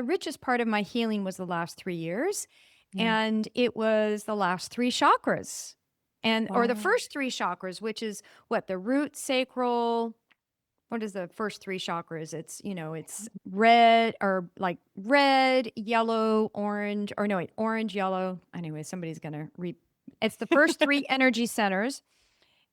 richest part of my healing was the last 3 years, Yeah. and it was the last 3 chakras, or the Wow. first 3 chakras, which is what? The root, sacral, what is the first 3 chakras? It's red or like red, yellow, orange, or no, wait, orange, yellow. Anyway, somebody's gonna it's the first 3 energy centers,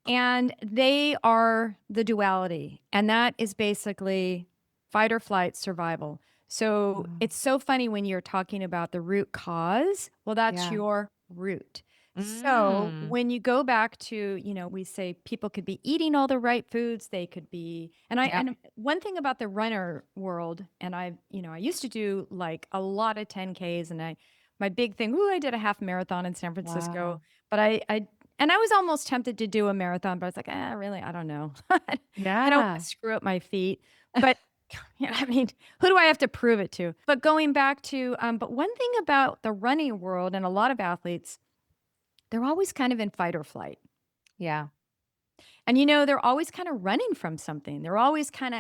and they are the duality, and that is basically fight or flight survival. So Wow. it's so funny when you're talking about the root cause. Well, that's Yeah. your root. So Mm. when you go back to, we say people could be eating all the right foods, they could be, Yep. and one thing about the runner world, and I used to do like a lot of 10Ks, and my big thing, ooh, I did a half marathon in San Francisco, Wow. but and I was almost tempted to do a marathon, but I was like, really, I don't know. I don't wanna Yeah. screw up my feet. But, I mean, who do I have to prove it to? But going back to, but one thing about the running world and a lot of athletes, they're always kind of in fight or flight. Yeah. And, they're always kinda running from something. They're always kinda,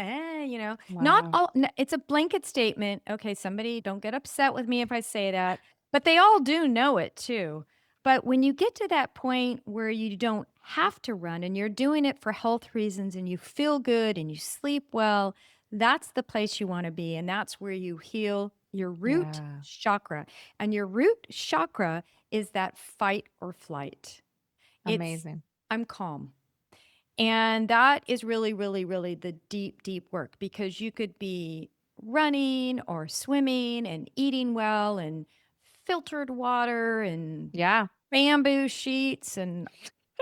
not Wow. all n it's a blanket statement. Okay, somebody don't get upset with me if I say that, but they all do know it too. But when you get to that point where you don't have to run and you're doing it for health reasons and you feel good and you sleep well, that's the place you wanna be, and that's where you heal your root Yeah. chakra. And your root chakra is that fight or flight. It's, Amazing. "I'm calm." And that is really, really, really the deep, deep work because you could be running or swimming and eating well and filtered water and Yeah. bamboo sheets and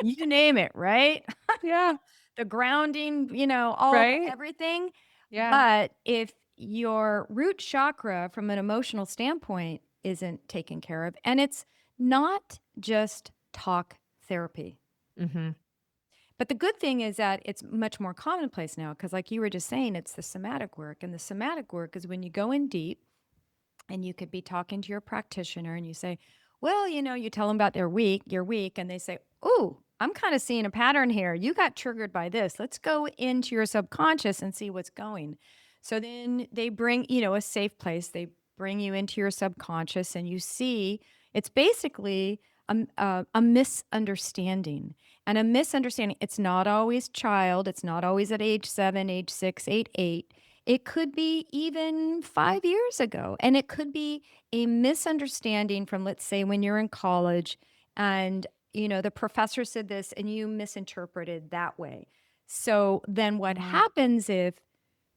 You name it, right? Yeah. The grounding, all Right? everything. Yeah. But if your root chakra from an emotional standpoint isn't taken care of, and it's not just talk therapy. Mhm. But the good thing is that it's much more commonplace now because, like you were just saying, it's the somatic work. And the somatic work is when you go in deep and you could be talking to your practitioner and you say, well, you tell them about your week, and they say, "Ooh, I'm kind of seeing a pattern here. You got triggered by this. Let's go into your subconscious and see what's going." So then they bring, a safe place. They bring you into your subconscious and you see it's basically a misunderstanding. And a misunderstanding, it's not always child, it's not always at age 7, age 6, 8. It could be even 5 years ago, and it could be a misunderstanding from, let's say, when you're in college and, the professor said this and you misinterpreted that way. So then what Mhm. happens if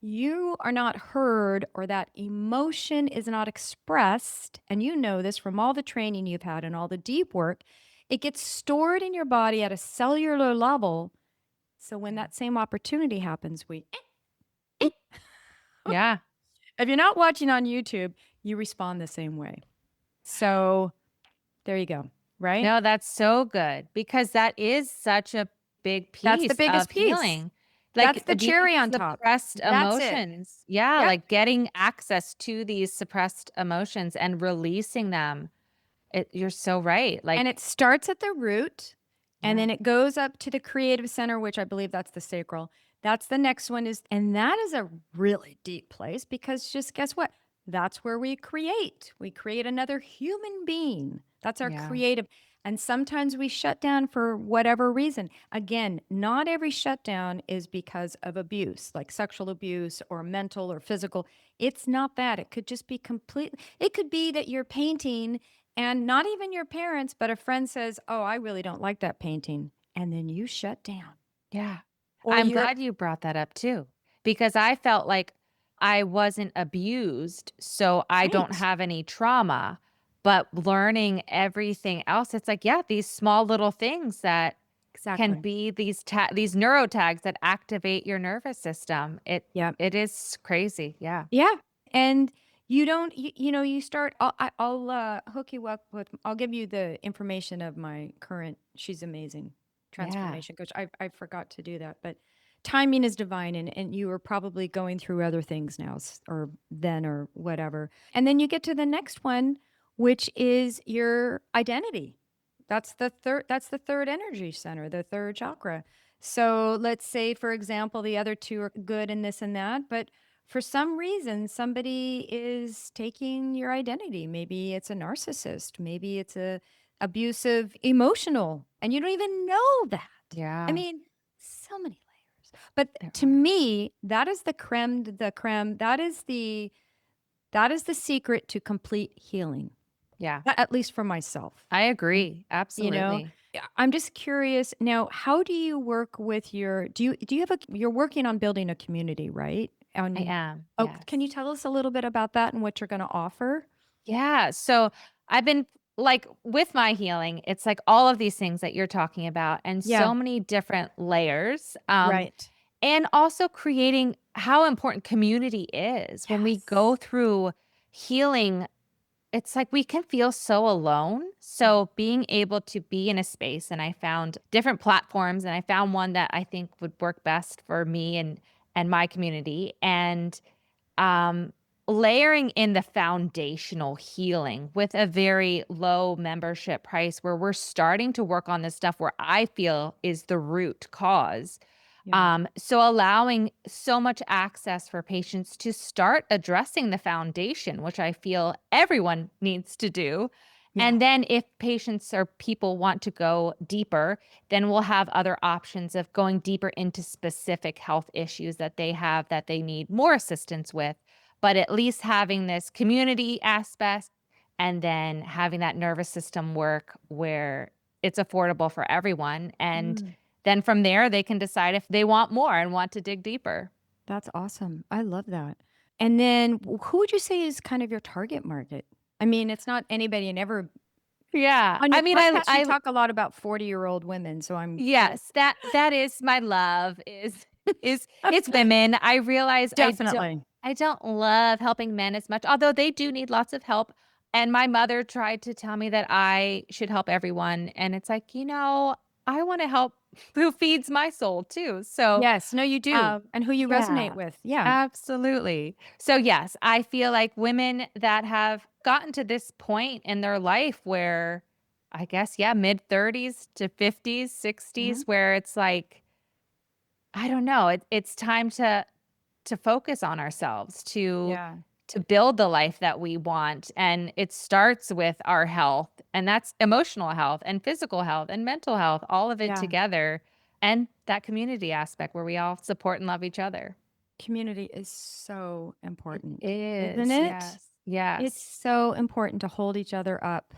you are not heard or that emotion is not expressed, and you know this from all the training you've had and all the deep work, it gets stored in your body at a cellular level. So when Yeah. that same opportunity happens, Yeah. if you're not watching on YouTube, you respond the same way. So there you go, right? No, that's so good because that is such a big That's the piece of biggest piece. healing. Like That's the these cherry on top. suppressed That's it. emotions. Yeah, Yep. like getting access to these suppressed emotions and releasing them. You're so right. And Like, it starts at the root and yeah. then it goes up to the creative center, which I believe that's the sacral. That's the next one is, and that is a really deep place because just guess what? That's where we create. We create another human being. That's our Yeah. creative. And sometimes we shut down for whatever reason. Again, not every shutdown is because of abuse, like sexual abuse or mental or physical. It's not that. It could just be complete. It could be that you're painting and not even your parents, but a friend says, "Oh, I really don't like that painting." And then you shut down. Yeah. Or I'm you're glad you brought that up too, because I felt like I wasn't abused, so I don't right. have any trauma. But learning everything else, it's like, yeah, these small little things that can Exactly. be these neurotags that activate your nervous system. Yeah. It is crazy. Yeah. Yeah. And you don't, you start, I'll hook you up with, I'll give you the information of my current, she's amazing, Yeah. transformation coach. I forgot to do that, but timing is divine. And you are probably going through other things now or then or whatever. And then you get to the next one, which is your identity. That's the third energy center, the third chakra. So let's say, for example, the other two are good in this and that, but for some reason, somebody is taking your identity. Maybe it's a narcissist. Maybe it's a abusive emotional, and you don't even know that. I Yeah. mean, so many layers. But There to are. me, that is the creme de the creme. That is the secret to complete healing. Yeah. At least for myself. I And, agree. you know, Absolutely. I'm just curious now, how do you work with your do you have you're working on building a community, right? I On am. Oh, can Yes. you tell us a little bit about that and what you're gonna offer? Yeah. So I've been like with my healing, it's like all of these things that you're talking about and Yeah, so many different layers. right. And also creating how important community is when we go Yes. through healing. It's like we can feel so alone. So being able to be in a space, and I found different platforms, and I found one that I think would work best for me and my community. And um, layering in the foundational healing with a very low membership price where we're starting to work on this stuff where I feel is the root cause. Yeah. So allowing so much access for patients to start addressing the foundation, which I feel everyone needs to do. Yeah. And then if patients or people want to go deeper, then we'll have other options of going deeper into specific health issues that they have that they need more assistance with. But at least having this community aspect and then having that nervous system work where it's affordable for everyone. And Mm, then from there, they can decide if they want more and want to dig deeper. that's awesome. I love that. And then who would you say is kind of your target market? I mean, it's not anybody and Yeah. On your I mean, podcast, you I talk a lot about 40-year-old women, so I'm curious. yes, that is my love is it's women. I realize Definitely. I don't love helping men as much, although they do need lots of help. And my mother tried to tell me that I should help everyone. And it's like, I want to help who feeds my soul too. So, Yes. No, you do, um, and who you resonate yeah, with. Yeah. absolutely. So, yes, I feel like women that have gotten to this point in their life where I guess, yeah, mid 30s to 50s, Mhm. 60s, where it's like, I don't know, it's time to focus on ourselves, Yeah. to build the life that we want, and it starts with our health, and that's emotional health and physical health and mental health, all of it Yeah. together, and that community aspect where we all support and love each other. Community is so It important, isn't is, it? yes, It's yes, so important to hold each other up.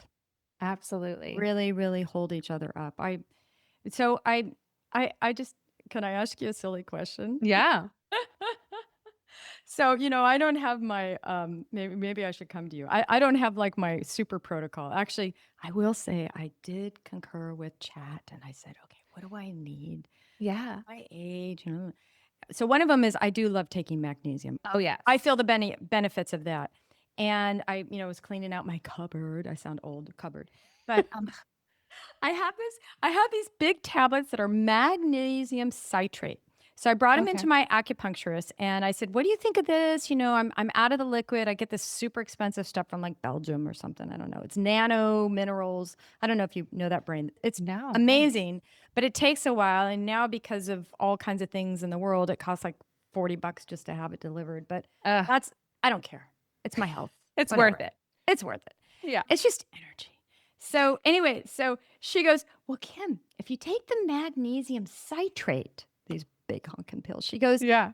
absolutely. Really, really hold each other up. So I just can I ask you a silly question? Yeah, So, I don't have my maybe I should come to you. I don't have like my super protocol. Actually, I will say I did concur with chat and I said, okay, what do I need? yeah. My age, So one of them is I do love taking magnesium. Oh, I yes. feel the benefits of that. And I, was cleaning out my cupboard. I sound old, cupboard. But I have these big tablets that are magnesium citrate. So I brought them into Okay. my acupuncturist and I said, "What do you think of this? I'm out of the liquid. I get this super expensive stuff from like Belgium or something. I don't know. It's nano minerals. I don't know if you know that brand. It's No, no. amazing, but it takes a while. And now because of all kinds of things in the world, it costs like $40 just to have it delivered. But Ugh, that's I don't care. It's my health. it's worth Whatever. it. It's worth it. Yeah. It's just energy. So anyway, so she goes, "Well, Kim, if you take the magnesium citrate, these big honking pills," she goes, Yeah.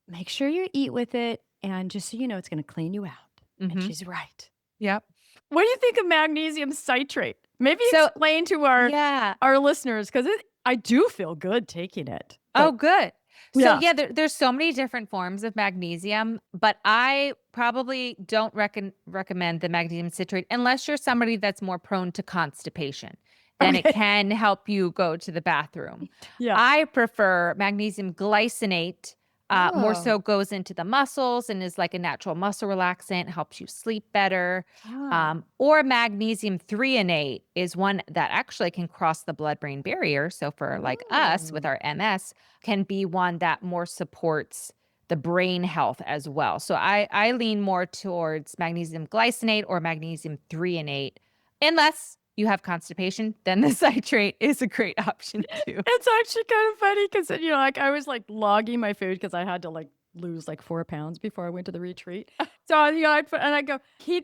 "make sure you eat with it, and just so you know, it's going to clean you out." And Mhm. she's right. Yep. What do you think of magnesium citrate? Maybe So explain to yeah. our listeners because I do feel good taking it. Oh, But good. So, yeah, yeah, there's so many different forms of magnesium, but I probably don't recommend the magnesium citrate unless you're somebody that's more prone to constipation. Then it okay, can help you go to the bathroom. yeah. I prefer magnesium glycinate. More Oh, so goes into the muscles and is like a natural muscle relaxant, helps you sleep better. oh, Or magnesium threonate is one that actually can cross the blood-brain barrier. So for like us with oh. our MS, can be one that more supports the brain health as well. So I lean more towards magnesium glycinate or magnesium threonate, unless you have constipation, then the citrate is a great option too. It's actually kind of funny because like, I was, like, logging my food because I had to, like, lose, like, 4 pounds before I went to the retreat. So, I go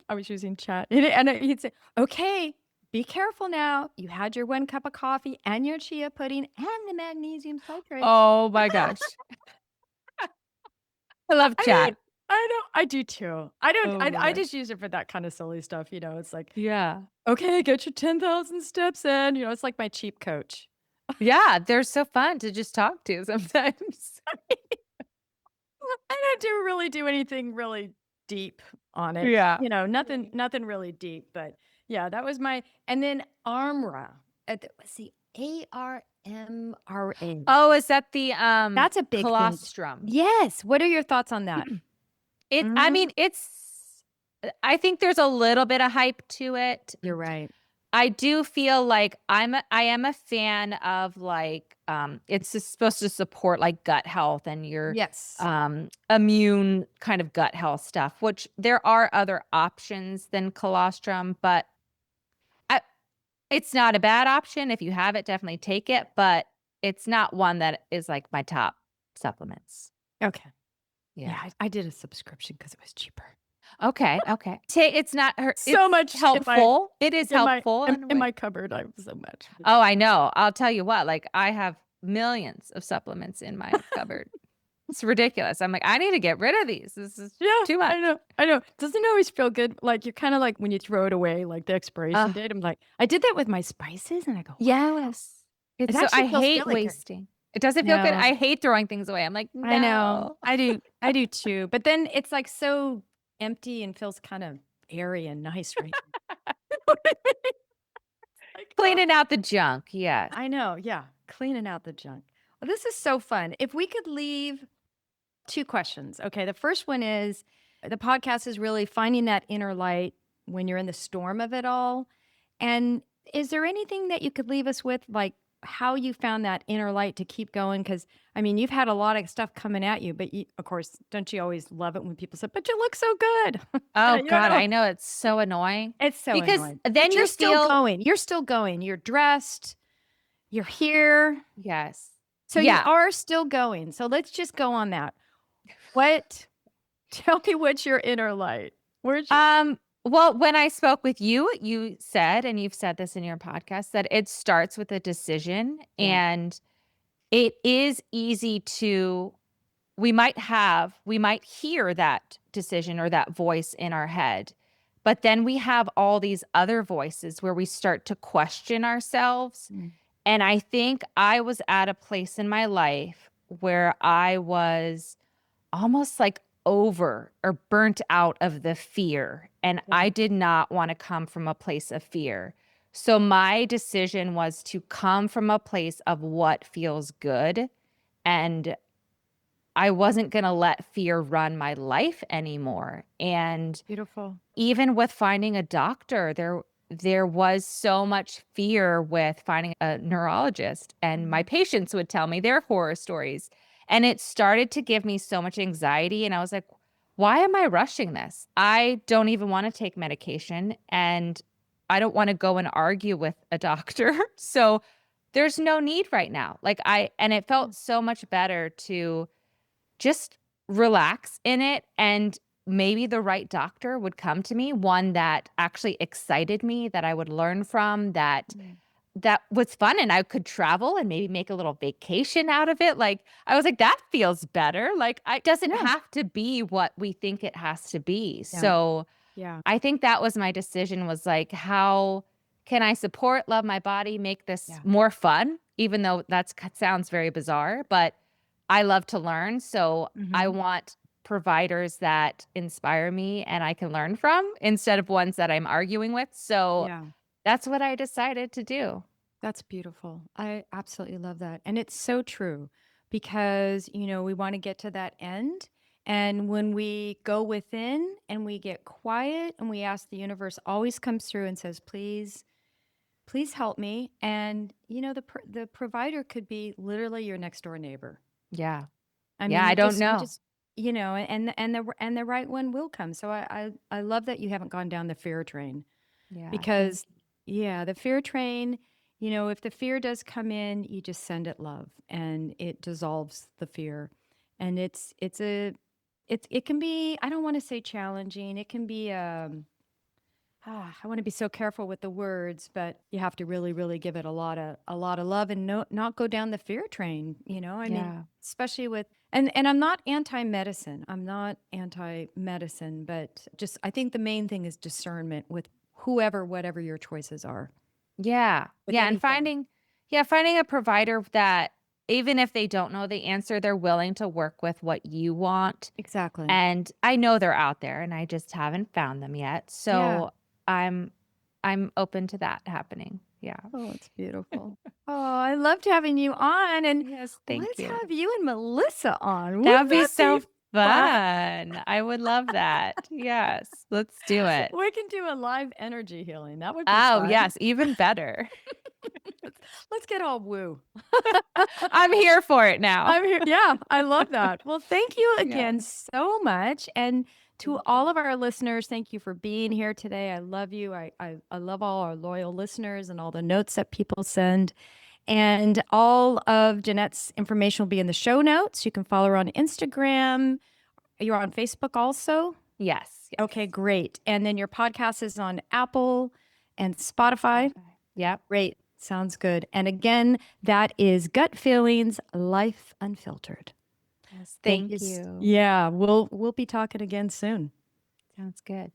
I was using chat, he'd say, "Okay, be careful now. You had your 1 cup of coffee and your chia pudding and the magnesium citrate." Oh my gosh. I love I mean, chat. I know I do too. I don't Oh I my I gosh. just use it for that kinda silly stuff, it's like, Yeah. "Okay, get your 10,000 steps in," it's like my cheap coach. Yeah, they're so fun to just talk to sometimes. I don't really do anything really deep on it. Yeah. Nothing Right. nothing really deep, but yeah, that was my and then Armra. Let's see, ARMRA. Oh, is that the, That's a big thing. colostrum? Yes. What are your thoughts on that? I Mhm. mean, I think there's a little bit of hype to it. You're right. I do feel like I am a fan of like, it's just supposed to support like gut health and your, Yes. immune kind of gut health stuff, which there are other options than colostrum, but I it's not a bad option. If you have it, definitely take it, but it's not one that is like my top supplements. Okay. Yeah, Yeah. I did a subscription because it was cheaper. Okay, okay. It's not her So it's much helpful. It is in my helpful in a in way. my cupboard. I have so much. Oh, I know. I'll tell you what, like, I have millions of supplements in my cupboard. It's ridiculous. I'm like, "I need to get rid of these. This is Yeah, too much." I know, I know. Doesn't it always feel good? Like, you're kinda like when you throw it away, like the expiration Ugh, date, I'm like I did that with my spices, and I go, "Wow." yes. It It's so actually I feels hate really good. wasting. It doesn't feel good. No, I hate throwing things away. I'm like, I know. "No." I do too, but then it's, like, so empty and feels kind of airy and nice, right? Cleaning out the junk. Yes. I know. Yeah. Cleaning out the junk. Well, this is so fun. If we could leave 2 questions. Okay. The first one is the podcast is really finding that inner light when you're in the storm of it all. And is there anything that you could leave us with, like how you found that inner light to keep going? Because, I mean, you've had a lot of stuff coming at you, but of course, don't you always love it when people say, but you look so good? Oh You God, know, I know it's so annoying it's so because annoying. then But you're you still feel, going. You're still going. You're dressed. You're here. yes. So you Yeah. are still going. So let's just go on that. What Tell me what's your inner light. Where'd you Well, when I spoke with you, you said, and you've said this in your podcast, that it starts with a decision. Yeah. And it is easy to, we might hear that decision or that voice in our head, but then we have all these other voices where we start to question ourselves. Mm. And I think I was at a place in my life where I was almost like over or burnt out of the fear. And Yeah. I did not want to come from a place of fear. So my decision was to come from a place of what feels good. And I wasn't going to let fear run my life anymore. And Beautiful. even with finding a doctor, there was so much fear with finding a neurologist, and my patients would tell me their horror stories, and it started to give me so much anxiety, and I was like, why am I rushing this? I don't even want to take medication, and I don't want to go and argue with a doctor. So there's no need right now. And it felt so much better to just relax in it, and maybe the right doctor would come to me, one that actually excited me, that I would learn from, that was fun, and I could travel and maybe make a little vacation out of it. Like, I was like, that feels better. Like, it doesn't Yeah. have to be what we think it has to be. Yeah. So Yeah. I think that was my decision, was like, how can I support, love my body, make this Yeah. more fun, even though sounds very bizarre, but I love to learn. So I Mhm. want providers that inspire me and I can learn from, instead of ones that I'm arguing with. So Yeah. that's what I decided to do. That's beautiful. I absolutely love that. And it's so true because, we want to get to that end. And when we go within and we get quiet and we ask, the universe always comes through and says, please, please help me. And, the provider could be literally your next door neighbor. Yeah. I Yeah. mean, I you don't just, know. and the right one will come. So I love that you haven't gone down the fear train. Yeah. Because, yeah, the fear train, if the fear does come in, you just send it love and it dissolves the fear. And it can be, I don't want to say challenging. It can be, I want to be so careful with the words, but you have to really, really give it a lot of love and not go down the fear train. I mean, Yeah. especially and I'm not anti-medicine. I'm not anti-medicine, but just, I think the main thing is discernment with whatever your choices are Yeah. with Yeah. And anything. finding a provider that, even if they don't know the answer, they're willing to work with what you want. Exactly. And I know they're out there, and I just haven't found them yet. Yeah. So I'm I'm open to that happening. Yeah. Oh, it's beautiful. Oh, I loved having you on, and Yes, thank let's you. have you and Melissa on. That Wouldn't would be that be so fun? fun. I would love that. Yes, let's do it. We can do a live energy healing. That would be Oh, fun. yes, even better. Let's get all woo. I'm here for it now. I'm here. Yeah, I love that. Well, thank you Yeah. again so much. And to Thank all you. of our listeners, thank you for being here today. I love you. I love all our loyal listeners and all the notes that people send. And all of Jenette's information will be in the show notes. You can follow her on Instagram. You're on Facebook also? Yes, yes. Okay, great. And then your podcast is on Apple and Spotify. Yep. Great. Sounds good. And again, that is Gut Feelings, Life Unfiltered. Yes, Thank thank you. Yeah, we'll be talking again soon. Sounds good.